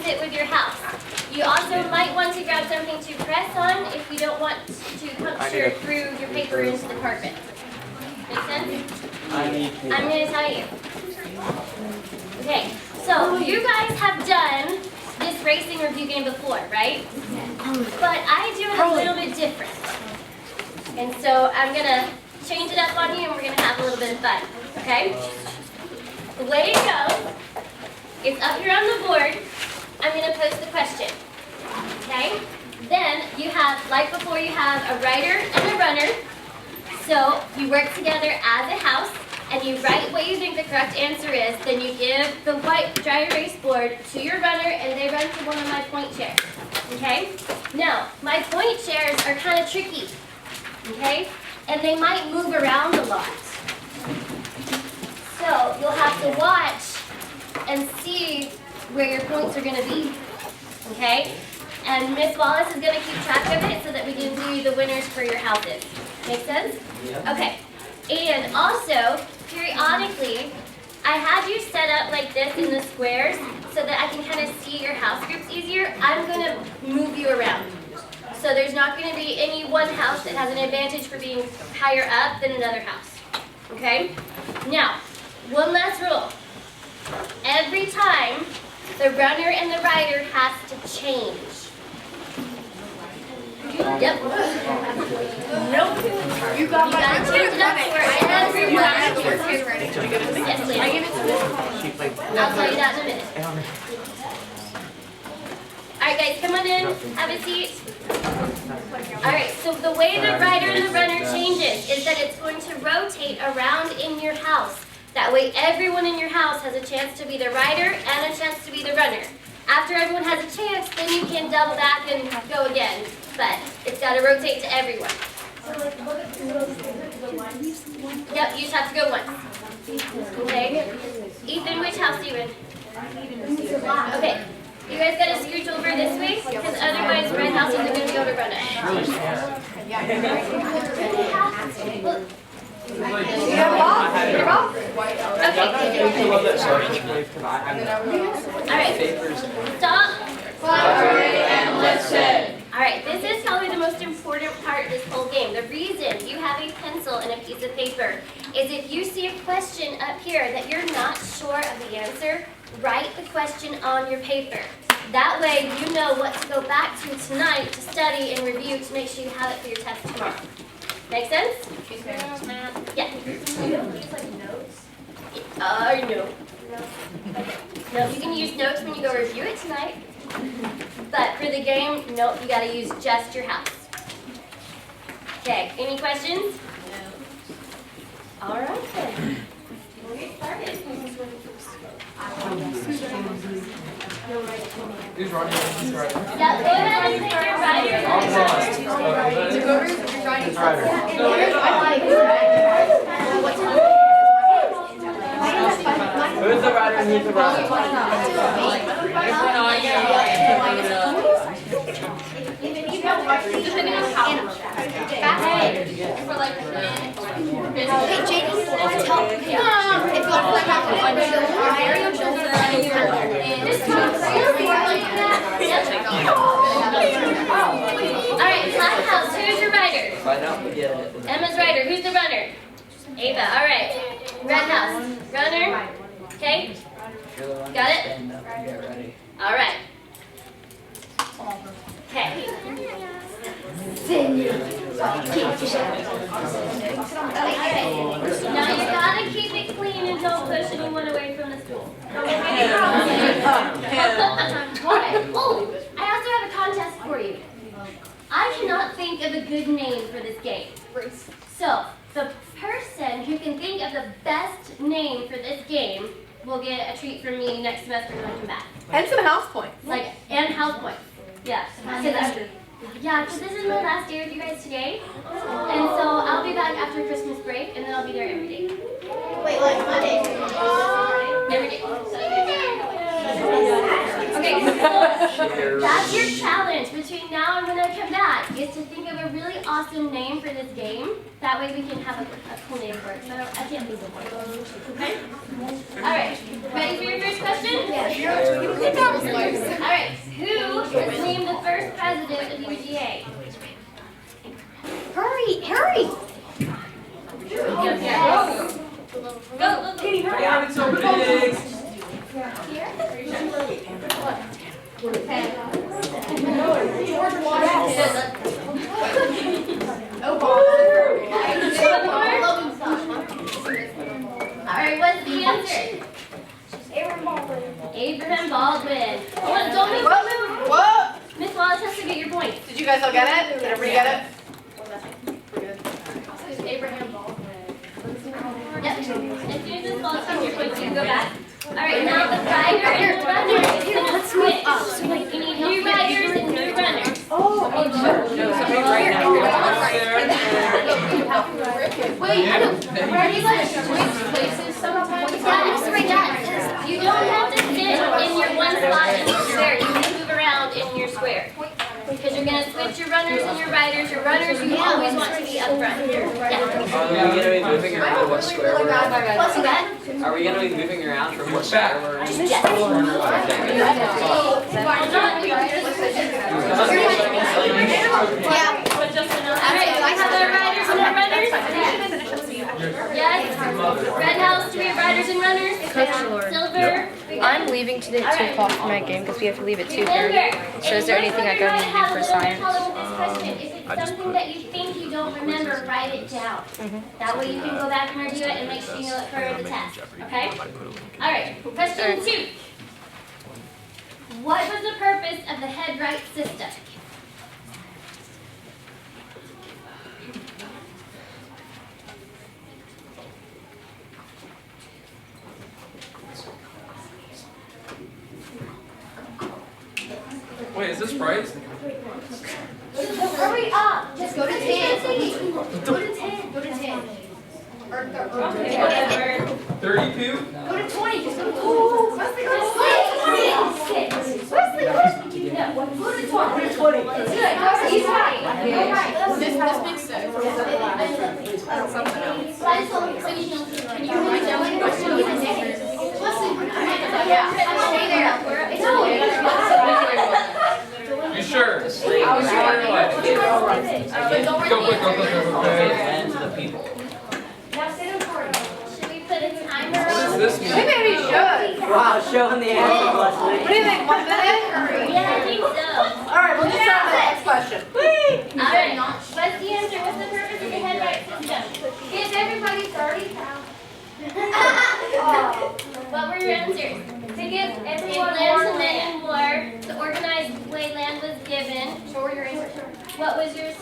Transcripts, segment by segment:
fit with your house. You also might want to grab something to press on if you don't want to puncture through your paper into the carpet. Make sense? I'm going to tell you. Okay, so you guys have done this racing review game before, right? But I do it a little bit different. And so I'm going to change it up on you and we're going to have a little bit of fun, okay? The way it goes, it's up here on the board. I'm going to post the question, okay? Then you have, like before, you have a writer and a runner. So you work together as a house and you write what you think the correct answer is. Then you give the white dry erase board to your runner and they run to one of my point chairs, okay? Now, my point chairs are kind of tricky, okay? And they might move around a lot. So you'll have to watch and see where your points are going to be, okay? And Miss Wallace is going to keep track of it so that we can do you the winners for your houses. Make sense? Yeah. Okay. And also, periodically, I had you set up like this in the squares so that I can kind of see your house groups easier. I'm going to move you around. So there's not going to be any one house that has an advantage for being higher up than another house. Okay? Now, one last rule. Every time, the runner and the rider has to change. Yep. Nope. You gotta change it up for everyone. Yes, please. I'll tell you that in a minute. Alright guys, come on in, have a seat. Alright, so the way the rider and the runner changes is that it's going to rotate around in your house. That way everyone in your house has a chance to be the rider and a chance to be the runner. After everyone has a chance, then you can double back and go again. But it's got to rotate to everyone. Yep, you just have to go once. Okay? Ethan, which house do you in? Okay. You guys got to scooch over this way, because otherwise red houses are going to be able to run it. Alright. Stop. Collaborate and listen. Alright, this is probably the most important part of this whole game. The reason you have a pencil and a piece of paper is if you see a question up here that you're not sure of the answer, write the question on your paper. That way you know what to go back to tonight to study and review to make sure you have it for your test tomorrow. Make sense? Yeah. You don't use like notes? No. No, you can use notes when you go review it tonight. But for the game, nope, you gotta use just your house. Okay, any questions? No. Alright then. We'll get started. Who's running? Yeah, go ahead and pick your rider. Who's the rider and who's the runner? Depending on how for like a minute. Hey, JD, if you want to like have a Mario children Alright, Black House, who's your rider? Find out we get it. Emma's rider, who's the runner? Ava, alright. Red House, runner. Okay? Got it? Get ready. Alright. Okay. Now you gotta keep it clean and don't push anyone away from the stool. Okay? Oh, I also have a contest for you. I cannot think of a good name for this game. So, the person who can think of the best name for this game will get a treat from me next semester when I come back. and some house points. And house points. Yeah. Yeah, because this is my last day with you guys today. And so I'll be back after Christmas break, and then I'll be there every day. Wait, like Monday? Every day. Okay, so that's your challenge between now and when I come back, is to think of a really awesome name for this game that That way we can have a cool name for it. So I can't lose it. Okay? Alright. Ready for your first question? Yes. Alright. Who was named the first president of UGA? Hurry, hurry. Yes. Go, Katie, hurry. Yeah, it's so big. Alright, what's the answer? Abraham Baldwin. Don't make me move. Whoa! Miss Wallace has to get your point. Did you guys all get it? Did everybody get it? Abraham Baldwin. Yep. As soon as Miss Wallace has your point, you can go back. Alright, now the rider and the runner is going to switch. You need new riders and new runners. No, something right now. Wait, I don't. Are you like switch places sometimes? Yes, you don't have to sit in your one spot in your square. You can move around in your square. Because you're going to switch your runners and your riders. Your runners, you always want to be up front. Yeah. Are we going to be moving around what square we're in? What's that? Are we going to be moving around from what square we're in? Yes. Yeah. Alright, do we have our riders and our runners? Yes. Red House, do we have riders and runners? Silver. I'm leaving today at 2 o'clock for my game because we have to leave at 2:30. Remember, So is there anything I go need to do for science? If it's something that you think you don't remember, write it down. That way you can go back and review it and make sure you know it for the test. Okay? Alright, question 2. What was the purpose of the head-right system? Wait, is this right? Hurry up! Just go to 10. Go to 10. Go to 10. Okay, whatever. 32? Go to 20. Just go to 20. Wesley, go to 20. Wesley, go to 20. No, go to 20. It's good. He's right. This makes sense. Can you write down the question? You sure? You sure or what? Go quick, go quick, go quick. And to the people. Should we put a timer What on? does this mean? Maybe we should. Wow, showing the answer, What do Leslie. you think? 1 minute? Yeah, I think so. Alright, we'll just start with the next question. Alright, what's the answer? What's the purpose of the head-right system? Give everybody 30,000. What were your answers? To give everyone land to men in war, to organize the way land was given. What were your answers? What was yours?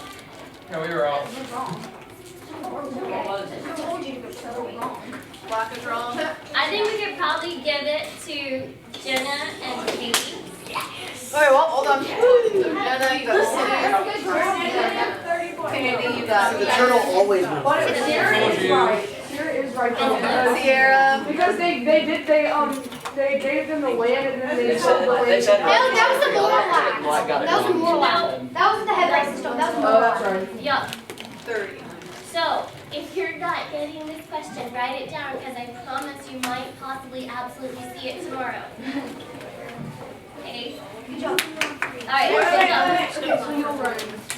No, we were all. I told you to go so wrong. Black is wrong. I think we could probably give it to Jenna and Katie. Okay, well, hold on. So Jenna, you got 6. Kennedy, you got The turtle always moves. Told you. Sierra. Because they gave them the land and then they sold the land. They said. No, that was the moral act. Well, I got it That was the wrong. moral act. That was the head right system. That was the Oh, moral that's act. right. Yup. 30. So, if you're not getting this question, write it down because I promise you might possibly absolutely see it tomorrow. Okay? Good job. Alright, let's go.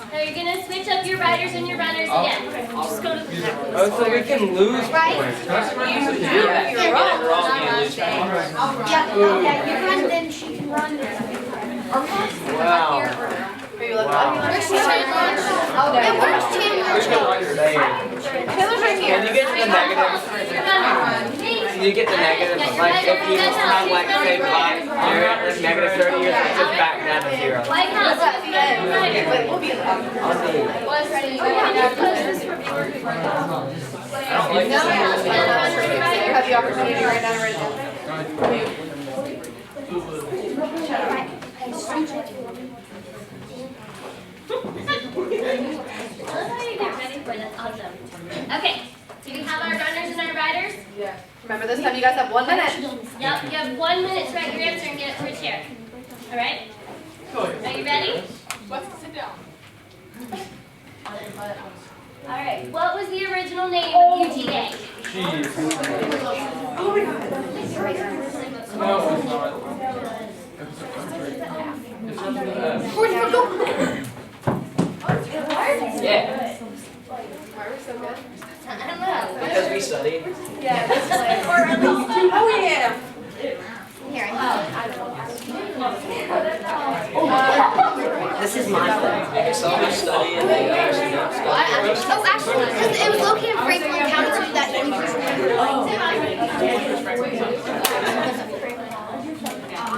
So you're gonna switch up your riders and your runners again. Just go to the Oh, so we can lose Right. points. Can I see my piece of You're paper? wrong. You lose points. Yeah, okay, you run, then she can run. Wow. Are you like, Wow. where's Chandler? Oh, and where's Chandler? Who's gonna write your name? Chandler's right here. Can you get to the negative? Can you get the negative? Like, if you just have, like, say, 5, you're at like negative 30, you're just back down to 0. White House, Wait, we'll be in the I'll see. I don't like No, this. you have the opportunity to write down a written. That's awesome. Okay, do we have our runners and our riders? Remember this time you guys have 1 minute. Yep, you have 1 minute to write your answer and get it to a chair. Alright? Are you ready? Let's sit down. All right. What was the original name of UGA? Cheese. Oh my god. No, it's not. It's just the S. Yeah, I don't know. because we studied. Oh yeah. Here, This is my thing. So we study and they actually don't study. Oh, actually, because it was located in Franklin County, so that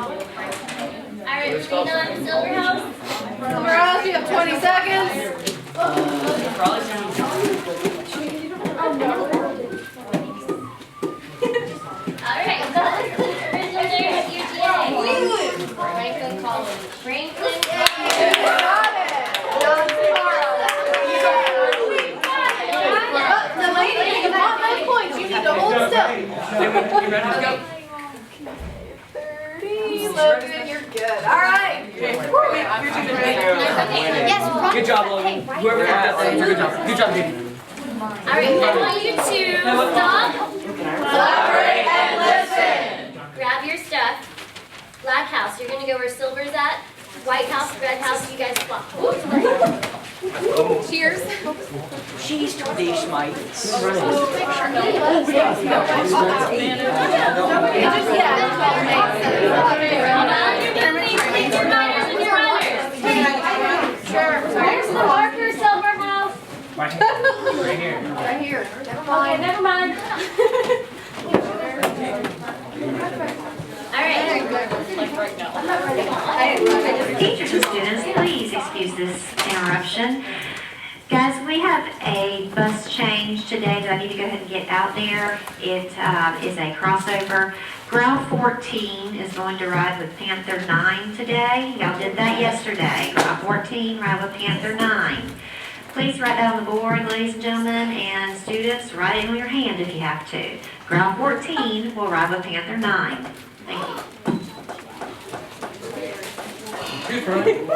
All right. Rena Silverhouse. Silverhouse, you have 20 seconds. All right. What was the original name of UGA? Franklin College. Franklin College. The lady, you got my points. You need to hold still. You ready to go? 30, Logan, you're good. All right. Okay. Yes, Good job, Logan. Whoever got that thing, good job. Good job, baby. All right. I want you to stop. Collaborate and listen. Grab your stuff. Black house. You're gonna go where silver's at. White house, red house. You guys swap. cheers. Cheese to these mites. Where's the marker, Silverhouse? Right here. Right here. Okay, never mind. All right. Teachers and students, please excuse this interruption. Guys, we have a bus change today that I need to go ahead and get out there. It is a crossover. Ground 14 is going to ride with Panther 9 today. Y'all did that yesterday. Ground 14 ride with Panther 9. Please write that on the board, ladies and gentlemen, and students, write it on your hand if you have to. Ground 14 will ride with Panther 9. Thank you. Who's running? You're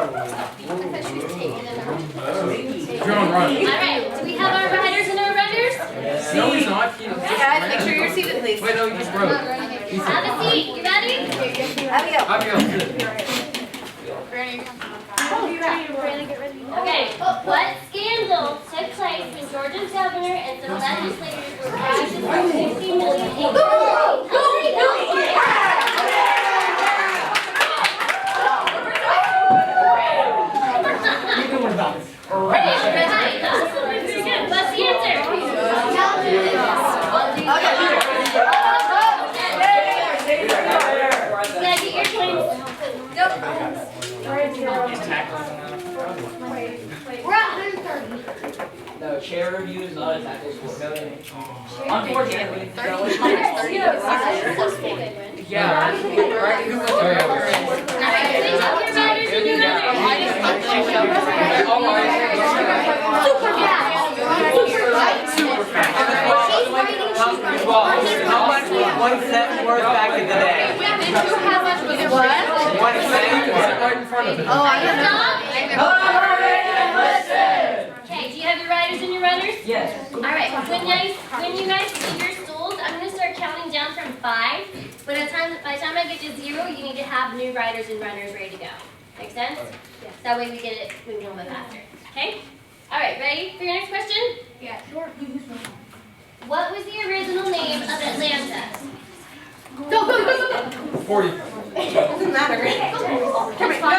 on run. All right. Do we have our riders and our runners? No, he's not. Guys, make sure you're seated, please. Wait, no, you just broke. Have a seat. You ready? Abigail. Abigail, sit. Okay. What scandal took place when Georgia's governor and some legislators were bribed for $60 million in What's the answer? Yeah, get your points. We're at 130. No, chair review is not a tackle sport. No, unfortunately. Yeah. Oh, yeah. All right, please have your riders and your How much was 1 cent worth back in the day? How much was it? What? 1 cent. Right in front of it. Oh, I don't know. Okay, do you have your riders and your runners? Yes. All right, when you guys leave your stools, I'm going to start counting down from 5. By the time I get to 0, you need to have new riders and runners ready to go. Make sense? Yes. That way we get it moving a little bit faster. Okay? All right, ready for your next question? Yeah, sure. What was the original name of Atlanta? Go. 40. Doesn't matter. Come here, go.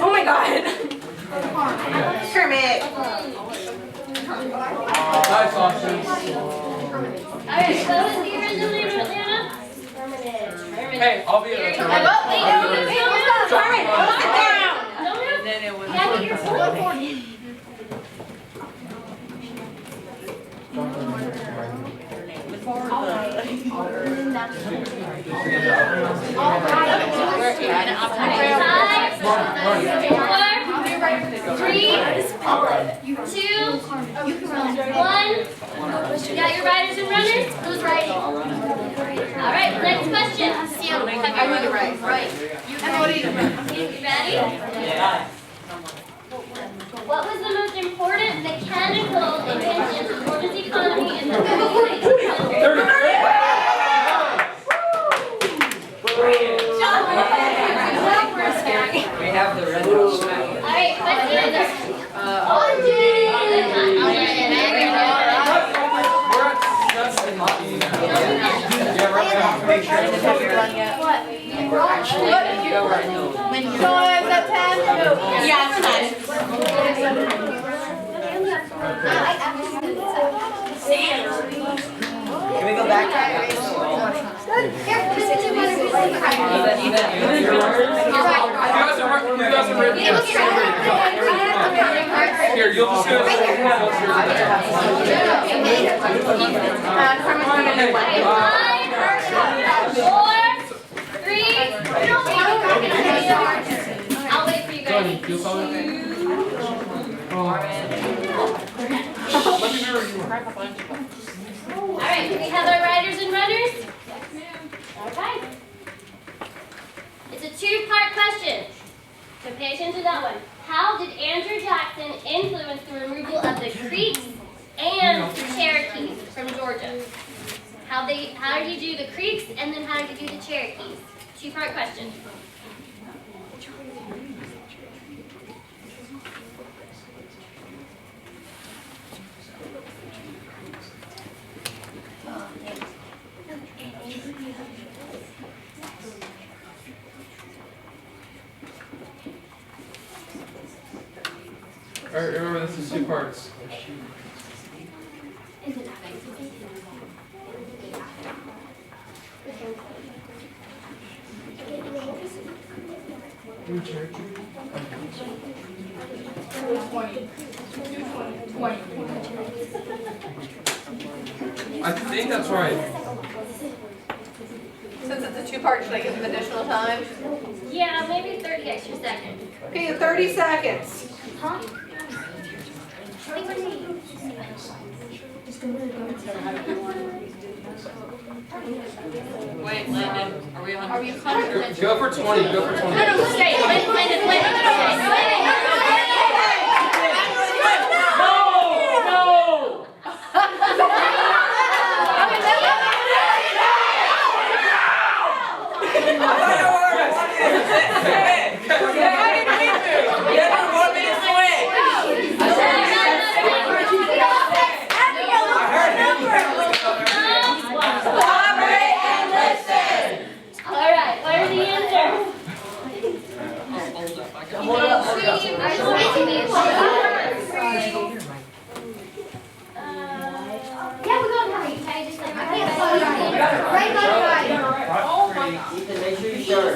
Oh my god. Kermit. Nice, Austin. All right, what was the original name of Atlanta? Permanent. Hey, I'll be at Very the good. turn. Wait, gotta get your point. Five, 4, 3, 2, 1. You got your riders and runners? Who's riding? All right, next question. I need to write. Right. Emily. You ready? Yeah. What was the most important Here, you'll just do it. I'll wait for you guys. Alright, do we have our riders and runners? Yes, ma'am. Okay. It's a two-part question. So pay attention to that one. How did Andrew Jackson influence the removal of the Creeks and the Cherokees from Georgia? How did he do the Creeks and then how did he do the Cherokees? Two-part question. Alright, remember this is two parts. I think that's right. Since it's a two-part, should I give them additional time? Yeah, maybe 30 extra seconds. Okay, 30 seconds. Huh? Wait, Landon, are we on? Are we 100%? Go for 20. Go for 20. No, stay. Landon. Alright, what are the answers? Yeah, we're going to hurry. Can I just like Right on right. Ethan, make sure you show her.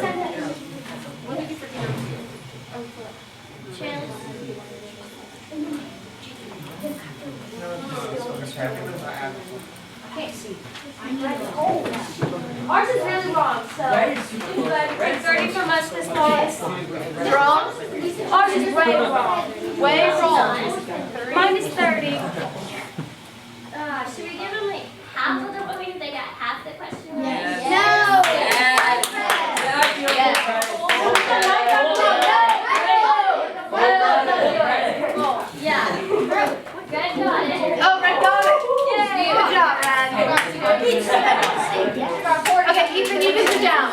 Ours is really wrong, so take 30 from us this class. Wrong? Ours is way wrong. Way wrong. Mine is 30. Should we give them like half of the point if they got half the question right? No. Yeah. Red got it. Oh, Red got it. Good job, Red. Okay, Ethan, you do the down.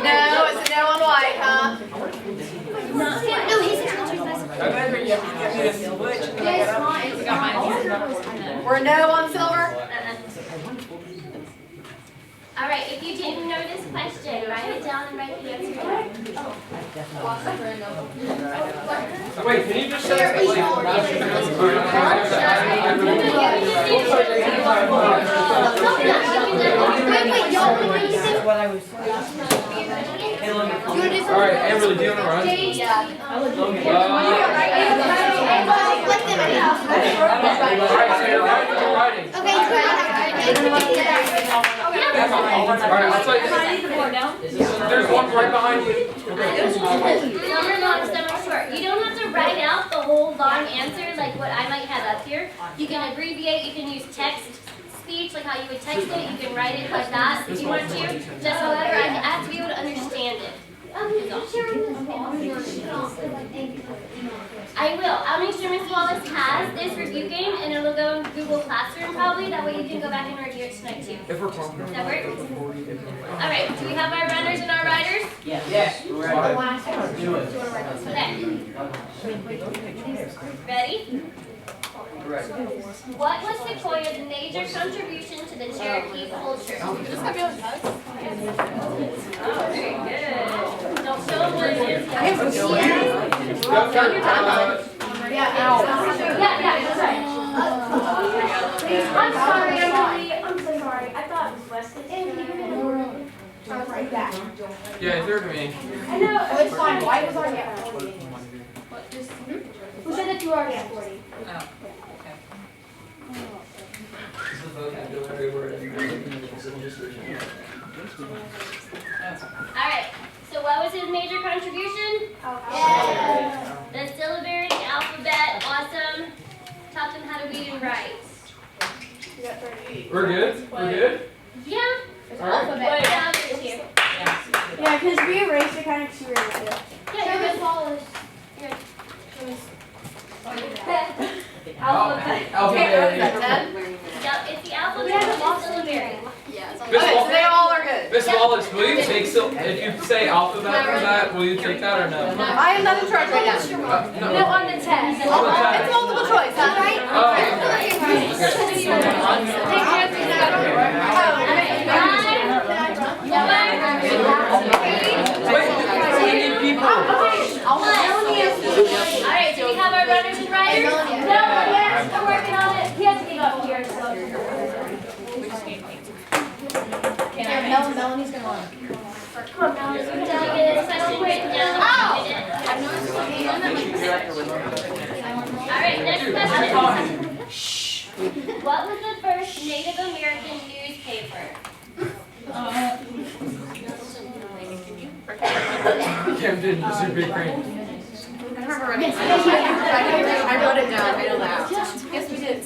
No, it's a no on white, huh? No, he's We're a no on silver? All right, if you didn't know this question, write it down and write the answer down. Wait, can you just say it? Alright, Amberly, do you want to run? Alright, so you're writing. Alright, I'll tell you. There's one right behind you. Some are long, some are short. You don't have to write out the whole long answer like what I might have up here. You can abbreviate, you can use text speech, like how you would text it. You can write it like that if you want to. Just however, I have to be able to understand it. I will. I'll make sure Ms. Wallace has this review game and it'll go in Google Classroom probably. That way you can go back and review it tonight too. If we're talking. Does that work? Alright, do we have our runners and our riders? Yes. Okay. Ready? What was Sequoia's major contribution to the Cherokee culture? Oh, very good. Don't show them what it is. Yeah, that's right. I'm sorry, Emily. I'm so sorry. I thought it was Wesley. like that. Yeah, he threw it to me. I know. Oh, it's fine. White was already at 40. Who said that you were already at 40? Alright, so what was his major contribution? The syllabary, the alphabet, awesome. Taught them how to read and write. We're good? We're good? Yeah. Alright. Yeah, it's here. Yeah, because we erased it kind of because you erased it. Yeah, you're good. Alphabet. Yep, it's the alphabet and the syllabary. They all are good. Miss Wallace, will you take if you say alphabet from that, will you take that or no? I am not in charge right now. No. On the test. It's multiple choice, huh? Right? Alright, so we have our runners and riders. No, yes, we're working on it. He has to get up here. Melanie's gonna want it. Come on, now, so we gotta get a session written down. Alright, next question. What was the first Native American newspaper? Camden, Super Big Brain. I remember writing it. I wrote it down. I made it laugh. Yes, we did.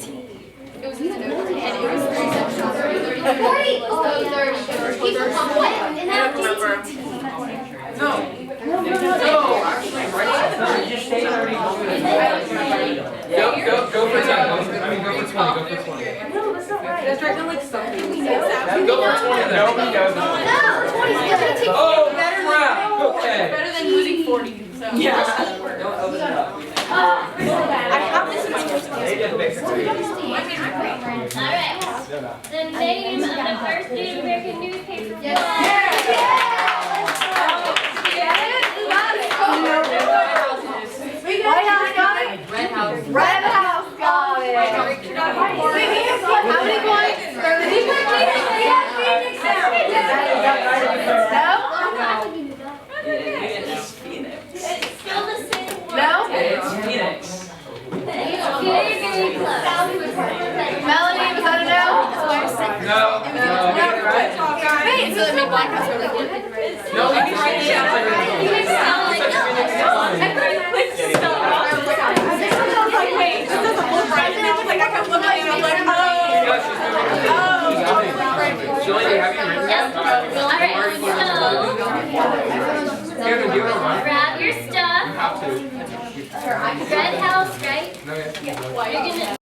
It was in the notes, and it was 3 sections. 30. Oh, what? And I don't remember. No. Go for 10. I mean, go for 20. Go for 20. That's right. Like something. Go for 20 then. Nobody knows. Oh, crap. Okay. Better than losing 40. So. Yeah. Don't open it up. I have this in my first They just mix it. Alright. The name of the first Native American newspaper was... White House got it? Red House. Red House got it. How many points? 30. It's Phoenix. It's still the same word. No? It's Phoenix. Very, very close. Melanie, was that a no? No. Wait, so that made Black House really good. No, we can write it down. Julie, have you written that? Alright, Kevin, do you want to run? grab your stuff. Have to. Red House, right? No, yeah. You're gonna